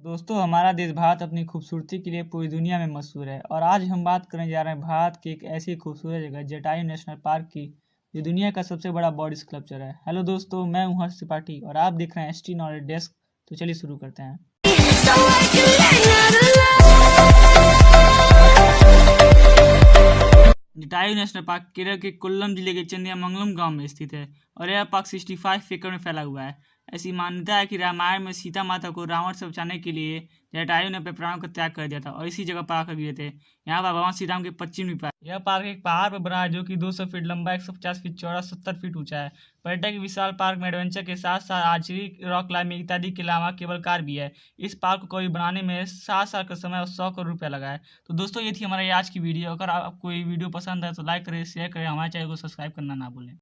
दोस्तों, हमारा देश भारत अपनी खूबसूरती के लिए पूरी दुनिया में मशहूर है। और आज हम बात करने जा रहे हैं भारत की एक ऐसी खूबसूरत जगह जटायु नेशनल पार्क की, जो दुनिया का सबसे बड़ा बर्ड स्कल्पचर है। हेलो दोस्तों, मैं हूं हर्ष त्रिपाठी और आप देख रहे हैं एसटी नॉलेज डेस्क। तो चलिए शुरू करते हैं। जटायु नेशनल पार्क केरल के कोल्लम जिले के चंदियामंगलम गांव में स्थित है और यह पार्क 65 एकड़ में फैला हुआ है। ऐसी मान्यता है कि रामायण में सीता माता को रावण से बचाने के लिए जटायु ने अपने प्राणों का त्याग कर दिया था और इसी जगह पर आकर गिरे थे। यहाँ पर भगवान श्री राम के पश्चिम में पार्क। यह पार्क एक पहाड़ पर बना है जो कि 200 फीट लंबा, 150 फीट चौड़ा, 70 फीट ऊंचा है। पर्यटक विशाल पार्क में एडवेंचर के साथ साथ आर्चरी, रॉक क्लाइंबिंग इत्यादि के अलावा केबल कार भी है। इस पार्क को बनाने में 7 साल का समय और 100 करोड़ रुपया लगा है। तो दोस्तों, ये थी हमारी आज की वीडियो। अगर आपको ये वीडियो पसंद है तो लाइक करें, शेयर करें, हमारे चैनल को सब्सक्राइब करना ना भूलें।